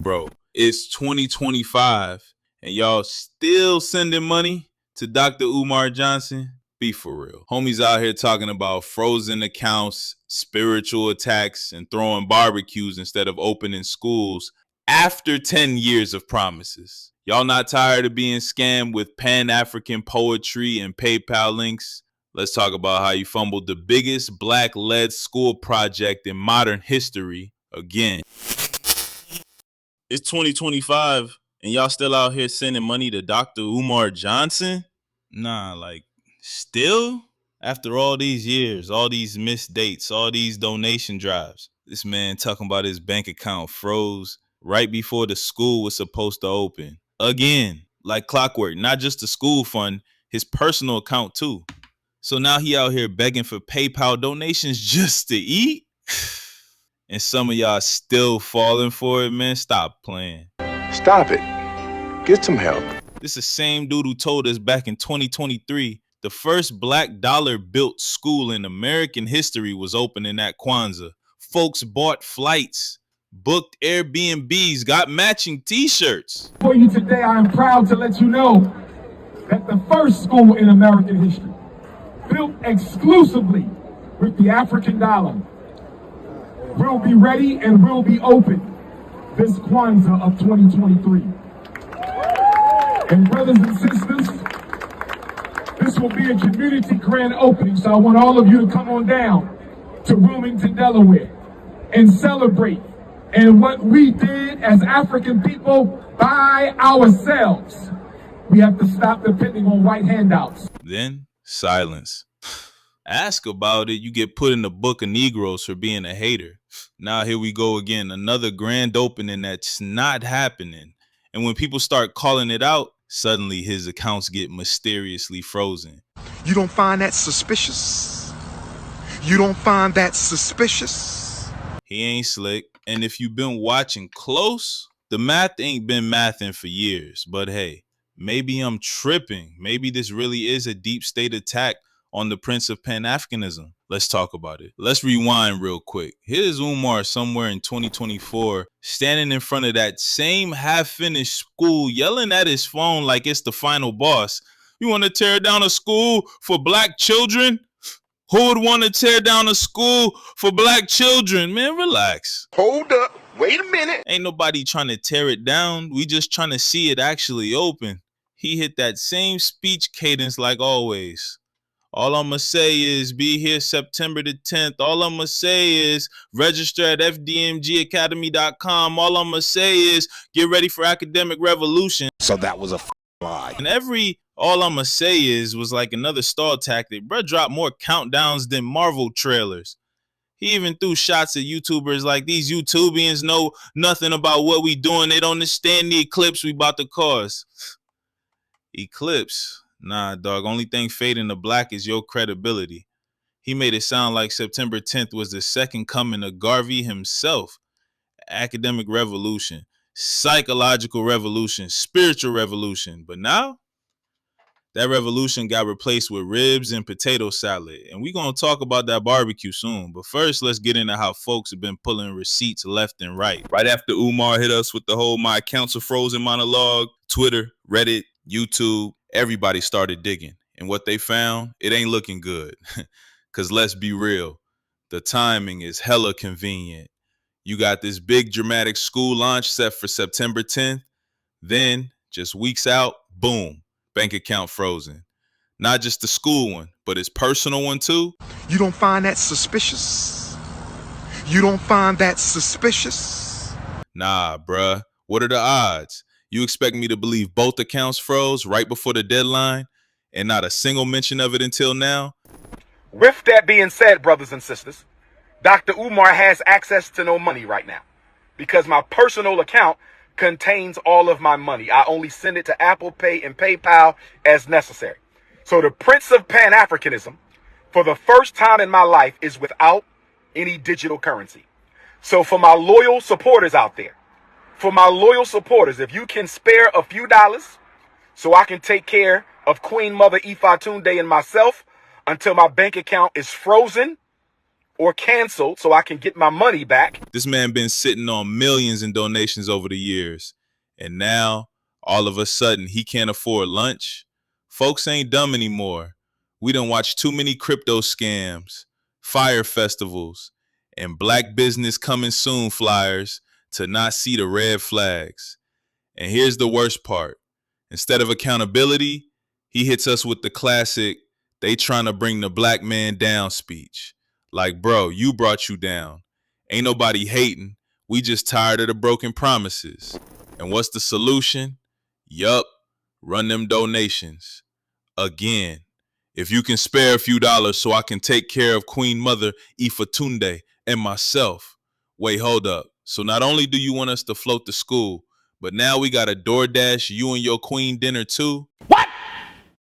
Bro, it's 2025 and y'all still sending money to Dr. Umar Johnson? Be for real. Homies out here talking about frozen accounts, spiritual attacks, and throwing barbecues instead of opening schools after 10 years of promises. Y'all not tired of being scammed with Pan-African poetry and PayPal links? Let's talk about how you fumbled the biggest black-led school project in modern history again. It's 2025 and y'all still out here sending money to Dr. Umar Johnson? Nah, like, still? After all these years, all these missed dates, all these donation drives, this man talking about his bank account froze right before the school was supposed to open. Again, like clockwork, not just the school fund, his personal account too. So now he out here begging for PayPal donations just to eat? And some of y'all still falling for it, man. Stop playing. Stop it. Get some help. This is the same dude who told us back in 2023 the first black dollar built school in American history was opening at Kwanzaa. Folks bought flights, booked Airbnbs, got matching t-shirts. For you today, I am proud to let you know that the first school in American history, built exclusively with the African dollar, will be ready and will be open this Kwanzaa of 2023. And brothers and sisters, this will be a community grand opening, so I want all of you to come on down to Wilmington, Delaware, and celebrate and what we did as African people by ourselves. We have to stop depending on white handouts. Then silence. Ask about it, you get put in the Book of Negroes for being a hater. Now here we go again, another grand opening that's not happening. And when people start calling it out, suddenly his accounts get mysteriously frozen. You don't find that suspicious? You don't find that suspicious? He ain't slick. And if you've been watching close, the math ain't been mathing for years. But hey, maybe I'm tripping. Maybe this really is a deep state attack on the Prince of Pan-Africanism. Let's talk about it. Let's rewind real quick. Here's Umar somewhere in 2024, standing in front of that same half-finished school, yelling at his phone like it's the final boss. You want to tear down a school for black children? Who would want to tear down a school for black children? Man, relax. Hold up. Wait a minute. Ain't nobody trying to tear it down. We just trying to see it actually open. He hit that same speech cadence like always. All I'm going to say is be here September the 10th. All I'm going to say is register at fdmgacademy.com. All I'm going to say is get ready for academic revolution. So that was a lie. And all I'm going to say is was like another stall tactic. Bruh dropped more countdowns than Marvel trailers. He even threw shots at YouTubers like these YouTubians know nothing about what we doing. They don't understand the eclipse we about to cause. Eclipse? Nah, dog. Only thing fading to black is your credibility. He made it sound like September 10th was the second coming of Garvey himself. Academic revolution, psychological revolution, spiritual revolution. But now, that revolution got replaced with ribs and potato salad. And we're going to talk about that barbecue soon. But first, let's get into how folks have been pulling receipts left and right. Right after Umar hit us with the whole "my accounts are frozen" monologue, Twitter, Reddit, YouTube, everybody started digging. And what they found, it ain't looking good. Because let's be real, the timing is hella convenient. You got this big dramatic school launch set for September 10th. Then, just weeks out, boom, bank account frozen. Not just the school one, but his personal one too. You don't find that suspicious? You don't find that suspicious? Nah, bruh. What are the odds? You expect me to believe both accounts froze right before the deadline and not a single mention of it until now? With that being said, brothers and sisters, Dr. Umar has access to no money right now because my personal account contains all of my money. I only send it to Apple Pay and PayPal as necessary. So the Prince of Pan-Africanism, for the first time in my life, is without any digital currency. So for my loyal supporters out there, if you can spare a few dollars so I can take care of Queen Mother Ifatunde and myself until my bank account is frozen or canceled so I can get my money back. This man been sitting on millions in donations over the years, and now all of a sudden he can't afford lunch. Folks ain't dumb anymore. We done watched too many crypto scams, fire festivals, and black business coming soon flyers to not see the red flags. And here's the worst part. Instead of accountability, he hits us with the classic, they trying to bring the black man down speech. Like, bro, you brought you down. Ain't nobody hating. We just tired of the broken promises. And what's the solution? Yup, run them donations. Again, if you can spare a few dollars so I can take care of Queen Mother Ifatunde and myself. Wait, hold up. So not only do you want us to float the school, but now we got a DoorDash you and your queen dinner too? What?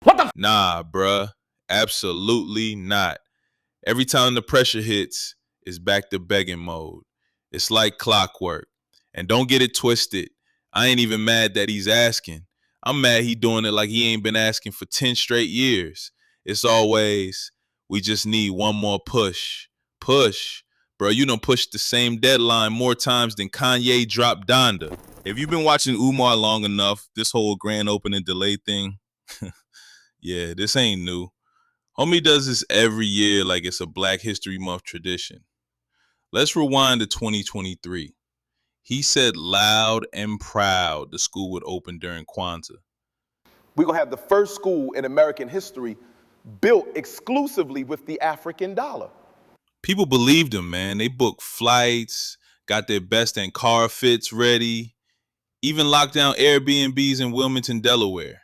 What the? Nah, bruh. Absolutely not. Every time the pressure hits, it's back to begging mode. It's like clockwork. And don't get it twisted. I ain't even mad that he's asking. I'm mad he doing it like he ain't been asking for 10 straight years. It's always, we just need one more push. Push. Bro, you done pushed the same deadline more times than Kanye dropped Donda. If you've been watching Umar long enough, this whole grand opening delay thing, yeah, this ain't new. Homie does this every year like it's a Black History Month tradition. Let's rewind to 2023. He said loud and proud the school would open during Kwanzaa. We're going to have the first school in American history built exclusively with the African dollar. People believed him, man. They booked flights, got their best and car fits ready, even locked down Airbnbs in Wilmington, Delaware.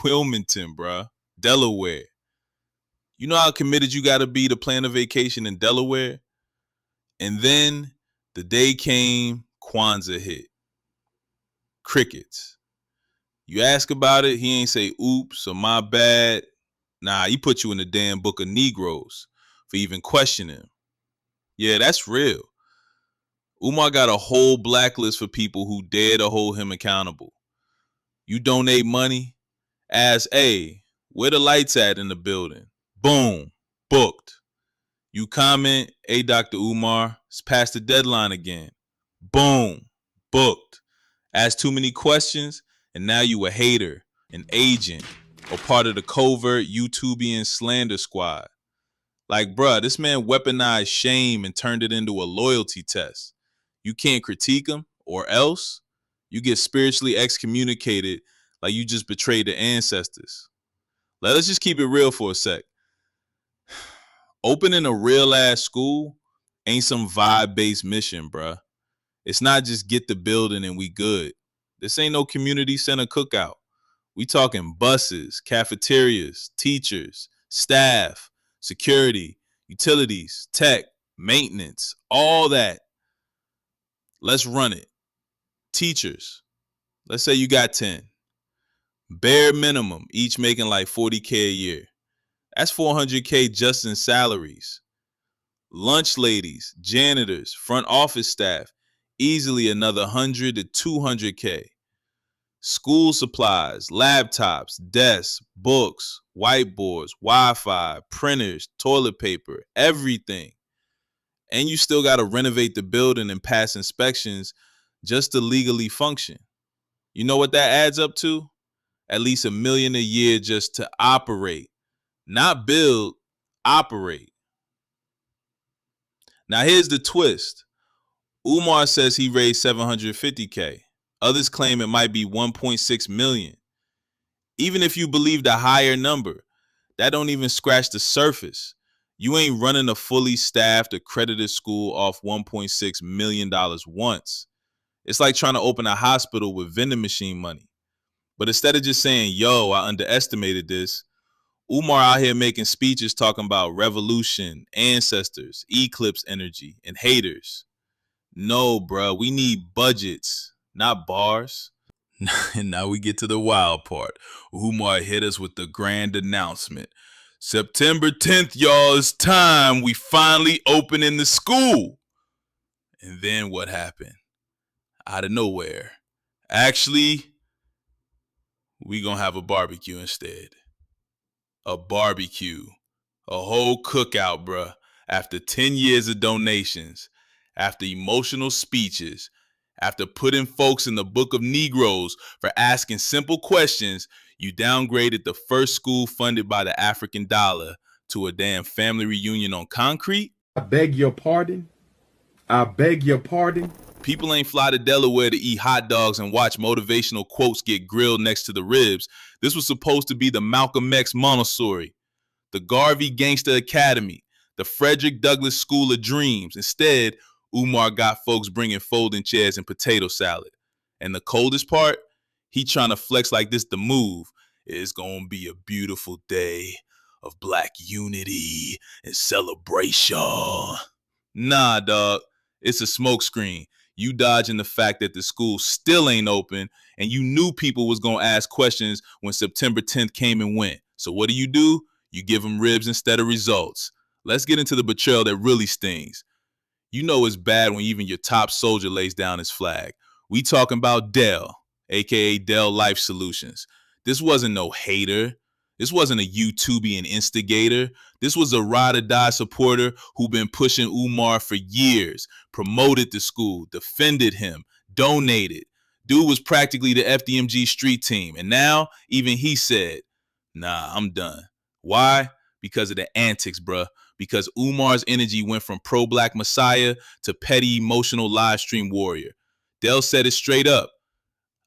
Wilmington, bruh. Delaware. You know how committed you got to be to plan a vacation in Delaware? And then the day came, Kwanzaa hit. Crickets. You ask about it, he ain't say oops or my bad. Nah, he put you in the damn Book of Negroes for even questioning him. Yeah, that's real. Umar got a whole blacklist for people who dare to hold him accountable. You donate money, ask, hey, where the lights at in the building? Boom, booked. You comment, hey, Dr. Umar, it's past the deadline again. Boom, booked. Ask too many questions, and now you a hater, an agent, or part of the covert YouTubian slander squad. Like, bruh, this man weaponized shame and turned it into a loyalty test. You can't critique him, or else you get spiritually excommunicated like you just betrayed the ancestors. Let's just keep it real for a sec. Opening a real-ass school ain't some vibe-based mission, bruh. It's not just get the building and we good. This ain't no community center cookout. We talking buses, cafeterias, teachers, staff, security, utilities, tech, maintenance, all that. Let's run it. Teachers, let's say you got 10. Bare minimum, each making like $40K a year. That's $400K just in salaries. Lunch ladies, janitors, front office staff, easily another $100 to $200K. School supplies, laptops, desks, books, whiteboards, Wi-Fi, printers, toilet paper, everything. And you still got to renovate the building and pass inspections just to legally function. You know what that adds up to? At least $1 million a year just to operate. Not build, operate. Now here's the twist. Umar says he raised $750K. Others claim it might be $1.6 million. Even if you believe the higher number, that don't even scratch the surface. You ain't running a fully staffed, accredited school off $1.6 million once. It's like trying to open a hospital with vending machine money. But instead of just saying, yo, I underestimated this, Umar out here making speeches talking about revolution, ancestors, eclipse energy, and haters. No, bro, we need budgets, not bars. And now we get to the wild part. Umar hit us with the grand announcement. September 10th, y'all, it's time. We finally opening the school. And then what happened? Out of nowhere. Actually, we gonna have a barbecue instead. A barbecue. A whole cookout, bruh. After 10 years of donations, after emotional speeches, after putting folks in the Book of Negroes for asking simple questions, you downgraded the first school funded by the African dollar to a damn family reunion on concrete? I beg your pardon. I beg your pardon. People ain't fly to Delaware to eat hot dogs and watch motivational quotes get grilled next to the ribs. This was supposed to be the Malcolm X Montessori, the Garvey Gangster Academy, the Frederick Douglass School of Dreams. Instead, Umar got folks bringing folding chairs and potato salad. And the coldest part, he trying to flex like this the move. It's gonna be a beautiful day of black unity and celebration. Nah, dog, it's a smokescreen. You dodging the fact that the school still ain't open, and you knew people was gonna ask questions when September 10th came and went. So what do? You give them ribs instead of results. Let's get into the betrayal that really stings. You know it's bad when even your top soldier lays down his flag. We talking about Dell, aka Dell Life Solutions. This wasn't no hater. This wasn't a YouTubian instigator. This was a ride or die supporter who been pushing Umar for years, promoted the school, defended him, donated. Dude was practically the FDMG street team. And now even he said, nah, I'm done. Why? Because of the antics, bruh. Because Umar's energy went from pro-black messiah to petty emotional live stream warrior. Dell said it straight up.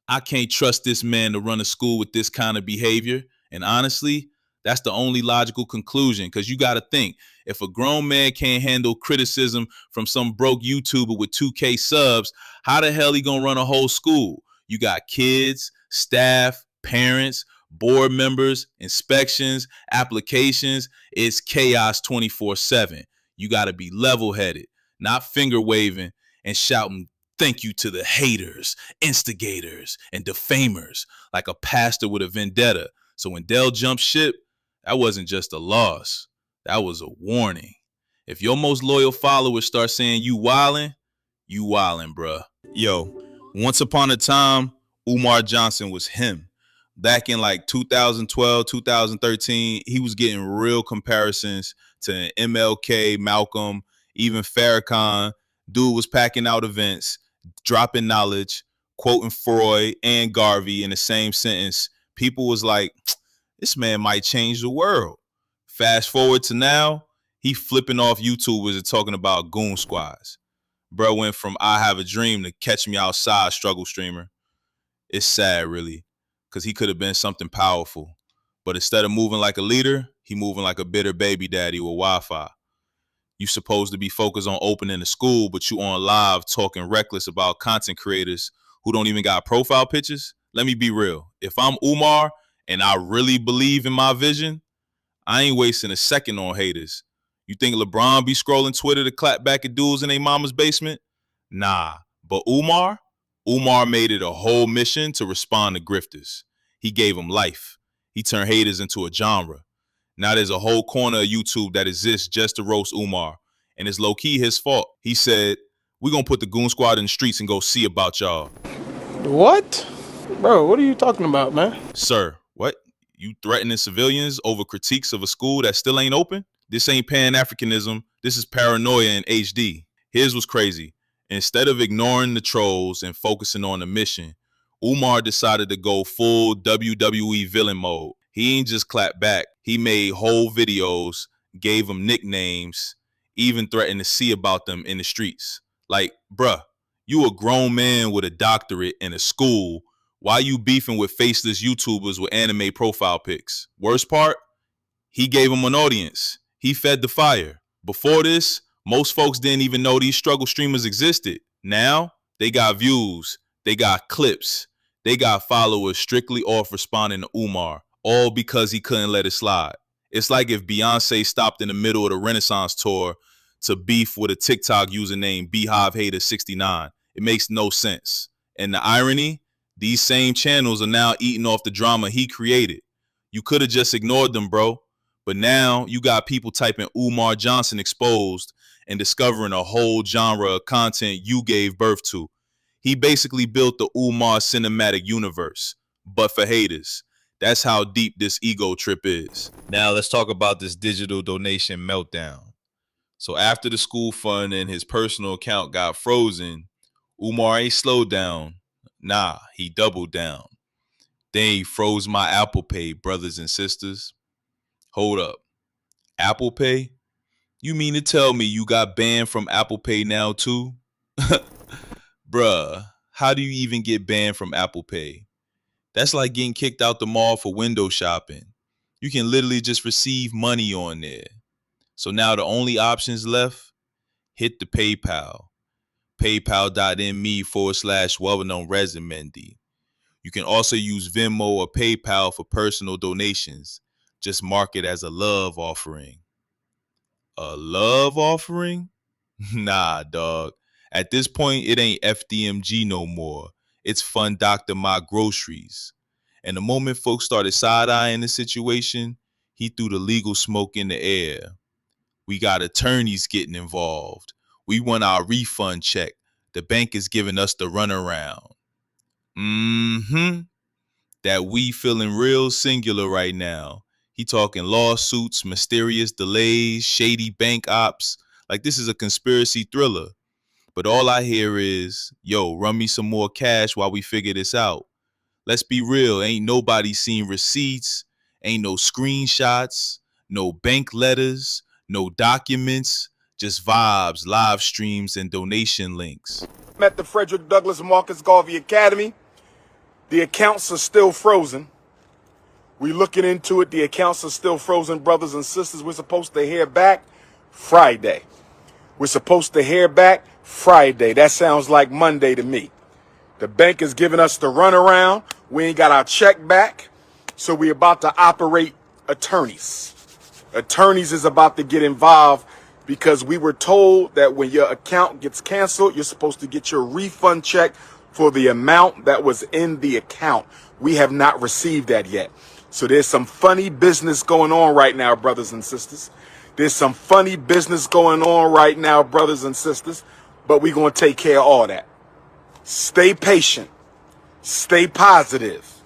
I can't trust this man to run a school with this kind of behavior. And honestly, that's the only logical conclusion, because you got to think, if a grown man can't handle criticism from some broke YouTuber with 2K subs, how the hell he gonna run a whole school? You got kids, staff, parents, board members, inspections, applications. It's chaos 24/7. You got to be level-headed, not finger waving and shouting thank you to the haters, instigators, and defamers like a pastor with a vendetta. So when Dell jumped ship, that wasn't just a loss. That was a warning. If your most loyal followers start saying you wildin', bruh. Yo, once upon a time, Umar Johnson was him. Back in like 2012, 2013, he was getting real comparisons to MLK, Malcolm, even Farrakhan. Dude was packing out events, dropping knowledge, quoting Freud and Garvey in the same sentence. People was like, this man might change the world. Fast forward to now, he flipping off YouTubers and talking about goon squads. Bro went from I Have a Dream to Catch Me Outside struggle streamer. It's sad, really, because he could have been something powerful. But instead of moving like a leader, he moving like a bitter baby daddy with Wi-Fi. You supposed to be focused on opening the school, but you on live talking reckless about content creators who don't even got profile pictures. Let me be real. If I'm Umar and I really believe in my vision, I ain't wasting a second on haters. You think LeBron be scrolling Twitter to clap back at dudes in their mama's basement? Nah. But Umar made it a whole mission to respond to grifters. He gave them life. He turned haters into a genre. Now there's a whole corner of YouTube that exists just to roast Umar. And it's low-key his fault. He said, we're going to put the goon squad in the streets and go see about y'all. What? Bro, what are you talking about, man? Sir, what? You threatening civilians over critiques of a school that still ain't open? This ain't Pan-Africanism. This is paranoia in HD. Here's what's crazy. Instead of ignoring the trolls and focusing on the mission, Umar decided to go full WWE villain mode. He ain't just clap back. He made whole videos, gave them nicknames, even threatened to see about them in the streets. Like, bruh, you a grown man with a doctorate in a school. Why you beefing with faceless YouTubers with anime profile pics? Worst part, he gave them an audience. He fed the fire. Before this, most folks didn't even know these struggle streamers existed. Now, they got views. They got clips. They got followers strictly off responding to Umar. All because he couldn't let it slide. It's like if Beyonce stopped in the middle of the Renaissance tour to beef with a TikTok user named BeehiveHater69. It makes no sense. And the irony, these same channels are now eating off the drama he created. You could have just ignored them, bro. But now you got people typing Umar Johnson exposed and discovering a whole genre of content you gave birth to. He basically built the Umar cinematic universe, but for haters. That's how deep this ego trip is. Now let's talk about this digital donation meltdown. So after the school fund and his personal account got frozen, Umar ain't slowed down. Nah, he doubled down. They froze my Apple Pay, brothers and sisters. Hold up. Apple Pay? You mean to tell me you got banned from Apple Pay now too? Bruh, how do you even get banned from Apple Pay? That's like getting kicked out the mall for window shopping. You can literally just receive money on there. So now the only options left, hit the PayPal. PayPal.me/well-known-resumendi. You can also use Venmo or PayPal for personal donations. Just mark it as a love offering. A love offering? Nah, dog. At this point, it ain't FDMG no more. It's Fund Doctor My Groceries. And the moment folks started side-eyeing the situation, he threw the legal smoke in the air. We got attorneys getting involved. We want our refund check. The bank is giving us the runaround. That we feeling real singular right now. He talking lawsuits, mysterious delays, shady bank ops. Like this is a conspiracy thriller. But all I hear is, yo, run me some more cash while we figure this out. Let's be real. Ain't nobody seen receipts. Ain't no screenshots. No bank letters. No documents. Just vibes, live streams, and donation links. I'm at the Frederick Douglass Marcus Garvey Academy. The accounts are still frozen. We looking into it. The accounts are still frozen, brothers and sisters. We're supposed to hear back Friday. We're supposed to hear back Friday. That sounds like Monday to me. The bank is giving us the runaround. We ain't got our check back. So we're about to operate attorneys. Attorneys is about to get involved because we were told that when your account gets canceled, you're supposed to get your refund check for the amount that was in the account. We have not received that yet. So there's some funny business going on right now, brothers and sisters. There's some funny business going on right now, brothers and sisters. But we're going to take care of all that. Stay patient. Stay positive.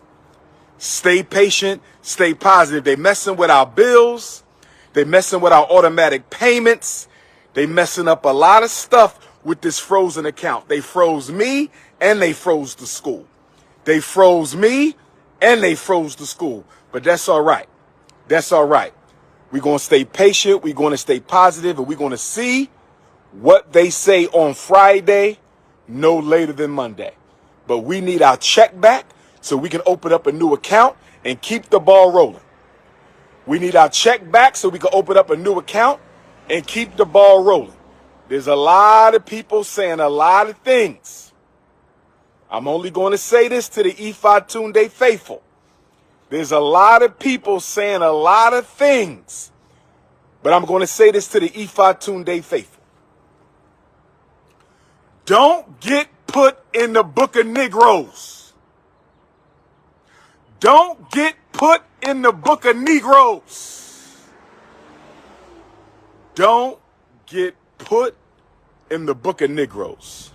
Stay patient. Stay positive. They messing with our bills. They messing with our automatic payments. They messing up a lot of stuff with this frozen account. They froze me and they froze the school. They froze me and they froze the school. But that's all right. That's all right. We're going to stay patient. We're going to stay positive, and we're going to see what they say on Friday, no later than Monday. But we need our check back so we can open up a new account and keep the ball rolling. We need our check back so we can open up a new account and keep the ball rolling. There's a lot of people saying a lot of things. I'm only going to say this to the Ifa Tunde faithful. There's a lot of people saying a lot of things. But I'm going to say this to the Ifa Tunde faithful. Don't get put in the Book of Negroes. Don't get put in the Book of Negroes. Don't get put in the Book of Negroes.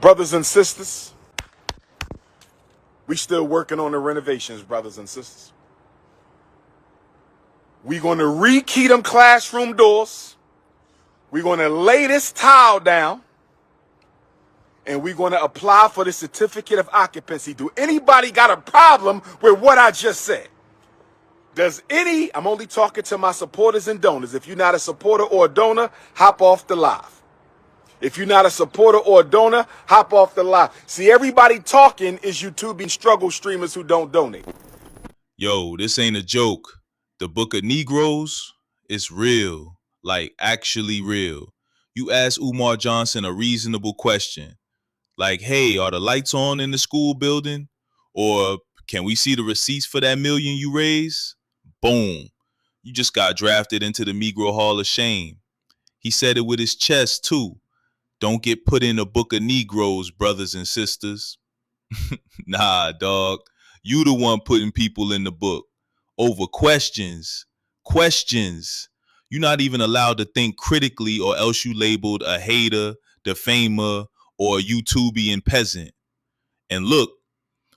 Brothers and sisters, we still working on the renovations, brothers and sisters. We're going to rekey them classroom doors. We're going to lay this tile down. And we're going to apply for the certificate of occupancy. Do anybody got a problem with what I just said? I'm only talking to my supporters and donors. If you're not a supporter or a donor, hop off the live. If you're not a supporter or a donor, hop off the live. See, everybody talking is YouTubing struggle streamers who don't donate. Yo, this ain't a joke. The Book of Negroes is real, like actually real. You ask Umar Johnson a reasonable question, like, hey, are the lights on in the school building? Or can we see the receipts for that million you raised? Boom. You just got drafted into the Negro Hall of Shame. He said it with his chest, too. Don't get put in the Book of Negroes, brothers and sisters. Nah, dog. You the one putting people in the book. Over questions. Questions. You're not even allowed to think critically, or else you labeled a hater, defamer, or a YouTubian peasant. And look,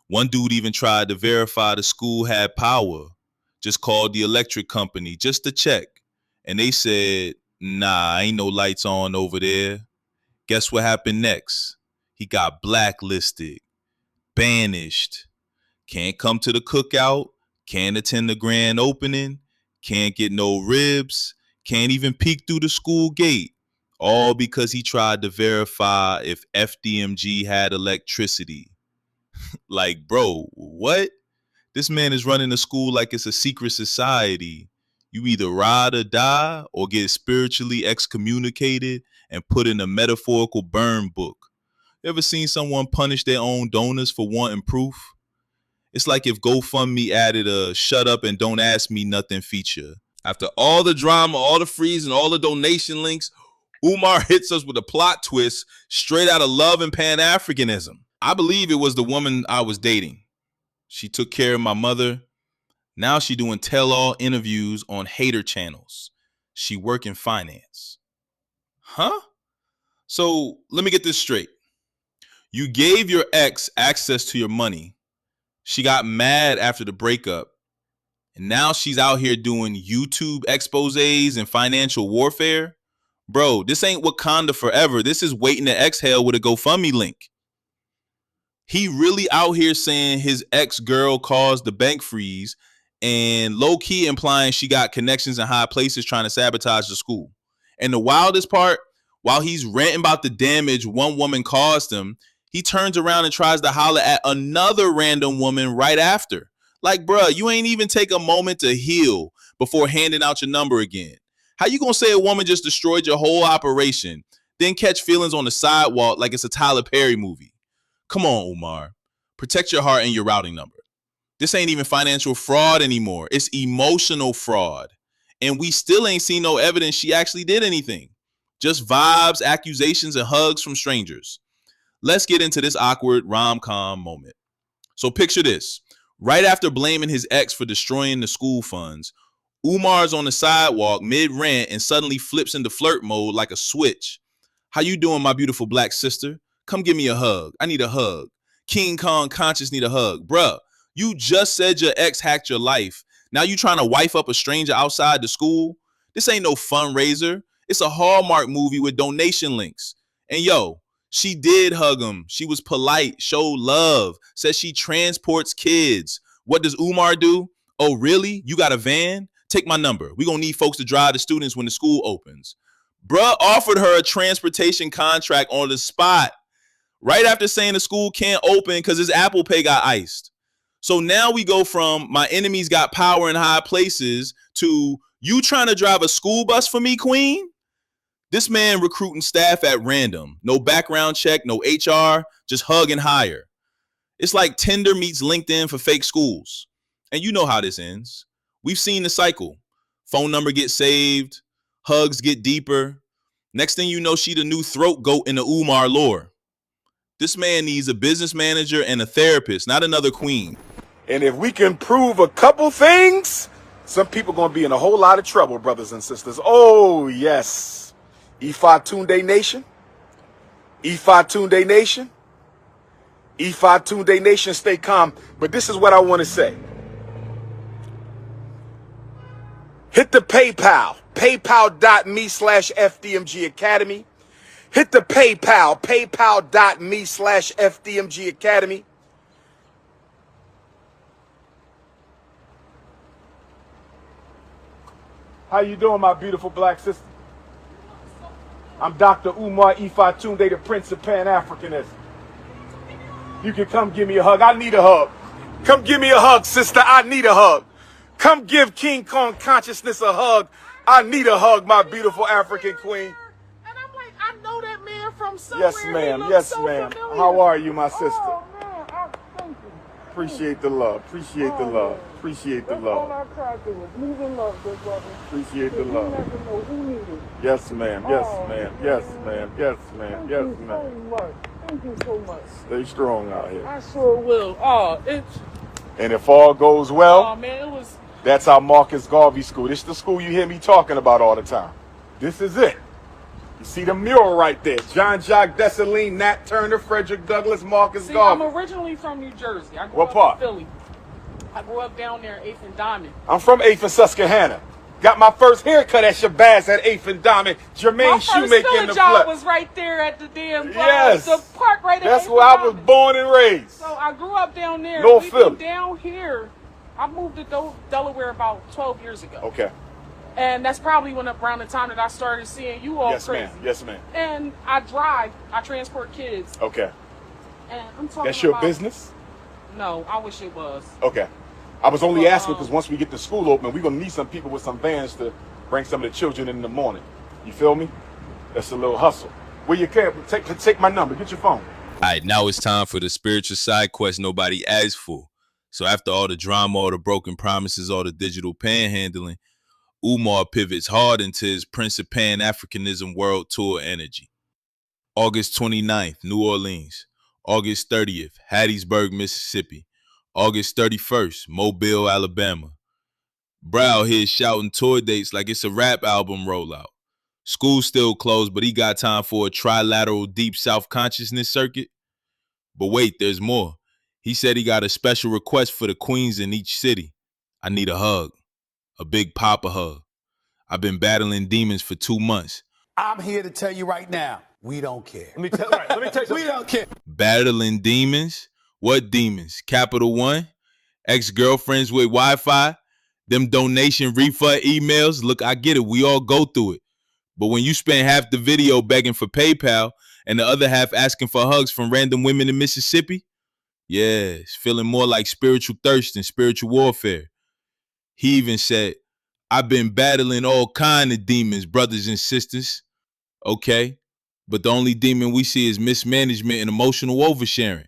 one dude even tried to verify the school had power. Just called the electric company just to check. And they said, nah, ain't no lights on over there. Guess what happened next? He got blacklisted, banished, can't come to the cookout, can't attend the grand opening, can't get no ribs, can't even peek through the school gate. All because he tried to verify if FDMG had electricity. Like, bro, what? This man is running the school like it's a secret society. You either ride or die or get spiritually excommunicated and put in a metaphorical burn book. You ever seen someone punish their own donors for wanting proof? It's like if GoFundMe added a shut up and don't ask me nothing feature. After all the drama, all the freeze, and all the donation links, Umar hits us with a plot twist straight out of Love and Pan-Africanism. I believe it was the woman I was dating. She took care of my mother. Now she doing tell-all interviews on hater channels. She work in finance. Huh? So let me get this straight. You gave your ex access to your money. She got mad after the breakup. And now she's out here doing YouTube exposés and financial warfare. Bro, this ain't Wakanda forever. This is waiting to exhale with a GoFundMe link. He really out here saying his ex-girl caused the bank freeze and low-key implying she got connections in high places trying to sabotage the school. And the wildest part, while he's ranting about the damage one woman caused him, he turns around and tries to holler at another random woman right after. Like, bruh, you ain't even take a moment to heal before handing out your number again. How you gonna say a woman just destroyed your whole operation, then catch feelings on the sidewalk like it's a Tyler Perry movie? Come on, Umar. Protect your heart and your routing number. This ain't even financial fraud anymore. It's emotional fraud. And we still ain't seen no evidence she actually did anything. Just vibes, accusations, and hugs from strangers. Let's get into this awkward rom-com moment. So picture this. Right after blaming his ex for destroying the school funds, Umar's on the sidewalk mid-rant and suddenly flips into flirt mode like a switch. How you doing, my beautiful black sister? Come give me a hug. I need a hug. King Kong conscious need a hug. Bruh, you just said your ex hacked your life. Now you trying to wife up a stranger outside the school? This ain't no fundraiser. It's a Hallmark movie with donation links. And yo, she did hug him. She was polite, showed love, said she transports kids. What does Umar do? Oh, really? You got a van? Take my number. We gonna need folks to drive the students when the school opens. Bruh offered her a transportation contract on the spot right after saying the school can't open because his Apple Pay got iced. So now we go from my enemies got power in high places to you trying to drive a school bus for me, queen? This man recruiting staff at random. No background check, no HR, just hug and hire. It's like Tinder meets LinkedIn for fake schools. And you know how this ends. We've seen the cycle. Phone number gets saved, hugs get deeper. Next thing you know, she the new throat goat in the Umar lore. This man needs a business manager and a therapist, not another queen. And if we can prove a couple things, some people going to be in a whole lot of trouble, brothers and sisters. Oh, yes. Ifa Tunde Nation. Ifa Tunde Nation. Ifa Tunde Nation, stay calm. But this is what I want to say. Hit the PayPal, paypal.me/FDMG Academy. Hit the PayPal, paypal.me/FDMG Academy. How you doing, my beautiful black sister? I'm Dr. Umar Ifa Tunde, the Prince of Pan-Africanism. You can come give me a hug. I need a hug. Come give me a hug, sister. I need a hug. Come give King Kong consciousness a hug. I need a hug, my beautiful African queen. And I'm like, I know that man from somewhere. Yes, ma'am. Yes, ma'am. How are you, my sister? Oh, man. Thank you. Appreciate the love. Appreciate the love. Appreciate the That's all love. I tried to do was move in love, good brother. Appreciate the You love. never know who needed. Yes, ma'am. Yes, Oh, ma'am. Yes, ma'am. Yes, ma'am. Thank Yes, you so ma'am. much. Thank you so much. Stay strong out here. I sure will. Oh, it's. And if all goes well, Oh, man, it was. that's our Marcus Garvey School. This is the school you hear me talking about all the time. This is it. You see the mural right there. John Jacques Dessalines, Nat Turner, Frederick Douglass, Marcus See, Garvey. I'm originally from New Jersey. I grew What up part? in Philly. I grew up down there in 8th and Diamond. I'm from 8th and Susquehanna. Got my first haircut at Shabazz at 8th and Diamond. Jermaine My first Shoemaker in filling the job flesh. was right there at the damn Yes. the park right there. That's where I was born and raised. So I grew up down there. North We've Philly. been down here. I moved to Delaware about 12 years ago. Okay. And that's probably around the time that I started seeing you all Yes, crazy. ma'am. Yes, ma'am. And I transport kids. Okay. And I'm talking That's your about, business? No, I wish it was. Okay. I was only asking because once we get the school open, we're going to need some people with some vans to bring some of the children in the morning. You feel me? That's a little hustle. Where you can, take my number. Get your phone. All right, now it's time for the spiritual side quest nobody asked for. So after all the drama, all the broken promises, all the digital panhandling, Umar pivots hard into his Prince of Pan-Africanism World Tour energy. August 29th, New Orleans. August 30th, Hattiesburg, Mississippi. August 31st, Mobile, Alabama. Brow here shouting tour dates like it's a rap album rollout. School's still closed, but he got time for a trilateral deep South consciousness circuit. But wait, there's more. He said he got a special request for the queens in each city. I need a hug. A big papa hug. I've been battling demons for 2 months. I'm here to tell you right now, we don't care. Let me tell you. We don't care. Battling demons? What demons? Capital One? Ex-girlfriends with Wi-Fi? Them donation refund emails? Look, I get it. We all go through it. But when you spend half the video begging for PayPal and the other half asking for hugs from random women in Mississippi, yeah, it's feeling more like spiritual thirst than spiritual warfare. He even said, I've been battling all kind of demons, brothers and sisters. Okay, but the only demon we see is mismanagement and emotional oversharing.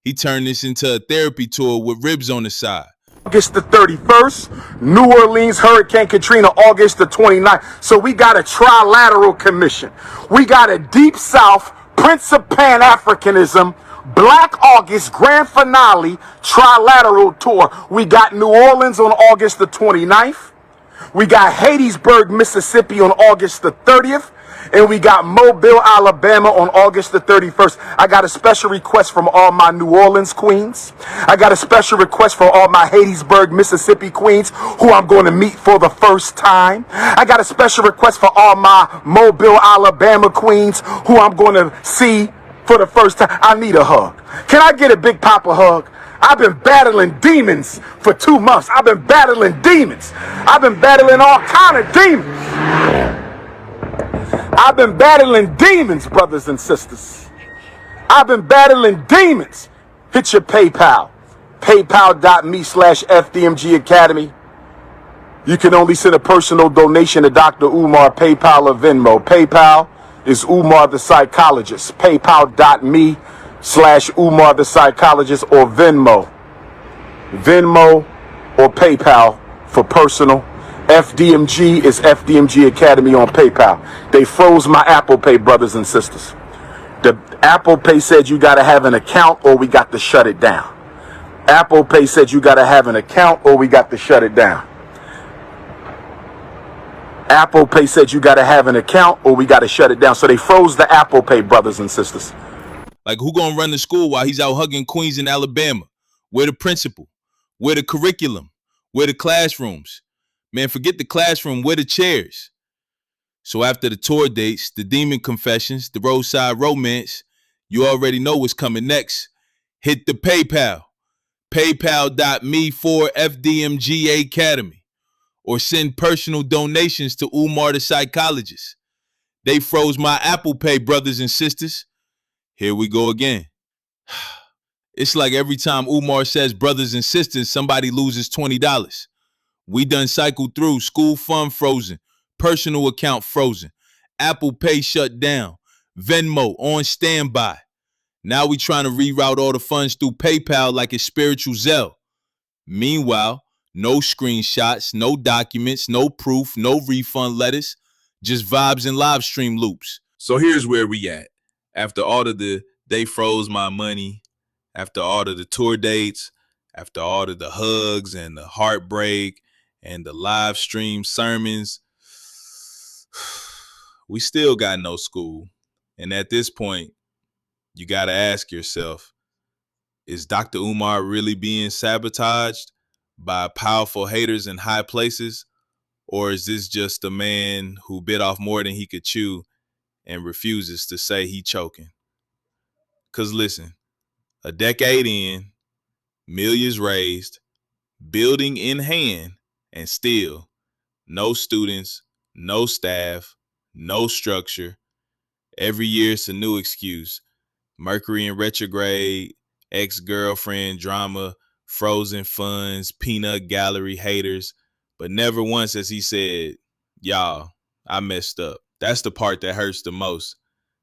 He turned this into a therapy tour with ribs on the side. August the 31st, New Orleans, Hurricane Katrina, August the 29th. So we got a trilateral commission. We got a Deep South, Prince of Pan-Africanism, Black August Grand Finale trilateral tour. We got New Orleans on August the 29th. We got Hattiesburg, Mississippi on August the 30th. And we got Mobile, Alabama on August the 31st. I got a special request from all my New Orleans queens. I got a special request for all my Hattiesburg, Mississippi queens who I'm going to meet for the first time. I got a special request for all my Mobile, Alabama queens who I'm going to see for the first time. I need a hug. Can I get a big papa hug? I've been battling demons for 2 months. I've been battling demons. I've been battling all kind of demons. I've been battling demons, brothers and sisters. I've been battling demons. Hit your PayPal. PayPal.me/FDMG Academy. You can only send a personal donation to Dr. Umar, PayPal or Venmo. PayPal is Umar the Psychologist. PayPal.me/Umar the Psychologist or Venmo. Venmo or PayPal for personal. FDMG is FDMG Academy on PayPal. They froze my Apple Pay, brothers and sisters. The Apple Pay said you got to have an account or we got to shut it down. Apple Pay said you got to have an account or we got to shut it down. Apple Pay said you got to have an account or we got to shut it down. So they froze the Apple Pay, brothers and sisters. Like, who gonna run the school while he's out hugging queens in Alabama? Where the principal? Where the curriculum? Where the classrooms? Man, forget the classroom, where the chairs? So after the tour dates, the demon confessions, the roadside romance, you already know what's coming next. Hit the PayPal. PayPal.me/FDMG Academy. Or send personal donations to Umar the Psychologist. They froze my Apple Pay, brothers and sisters. Here we go again. It's like every time Umar says brothers and sisters, somebody loses $20. We done cycled through school fund frozen, personal account frozen, Apple Pay shut down, Venmo on standby. Now we trying to reroute all the funds through PayPal like it's spiritual Zelle. Meanwhile, no screenshots, no documents, no proof, no refund letters, just vibes and live stream loops. So here's where we at. After all of the they froze my money, after all of the tour dates, after all of the hugs and the heartbreak, and the live stream sermons, we still got no school. And at this point, you got to ask yourself, is Dr. Umar really being sabotaged by powerful haters in high places? Or is this just a man who bit off more than he could chew and refuses to say he choking? Because listen, a decade in, millions raised, building in hand, and still no students, no staff, no structure. Every year it's a new excuse. Mercury in retrograde, ex-girlfriend drama, frozen funds, peanut gallery haters. But never once has he said, y'all, I messed up. That's the part that hurts the most.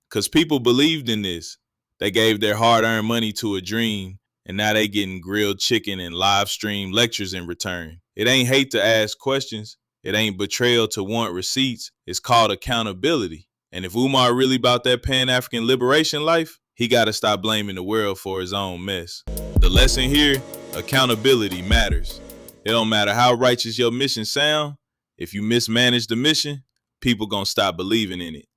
Because people believed in this. They gave their hard-earned money to a dream, and now they getting grilled chicken and live stream lectures in return. It ain't hate to ask questions. It ain't betrayal to want receipts. It's called accountability. And if Umar really about that Pan-African liberation life, he got to stop blaming the world for his own mess. The lesson here, accountability matters. It don't matter how righteous your mission sound. If you mismanage the mission, people gonna stop believing in it.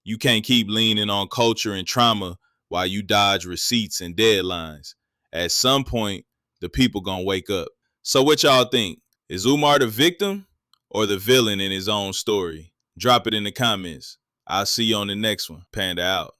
You can't keep leaning on culture and trauma while you dodge receipts and deadlines. At some point, the people gonna wake up. So what y'all think? Is Umar the victim or the villain in his own story? Drop it in the comments. I'll see you on the next one. Panda out.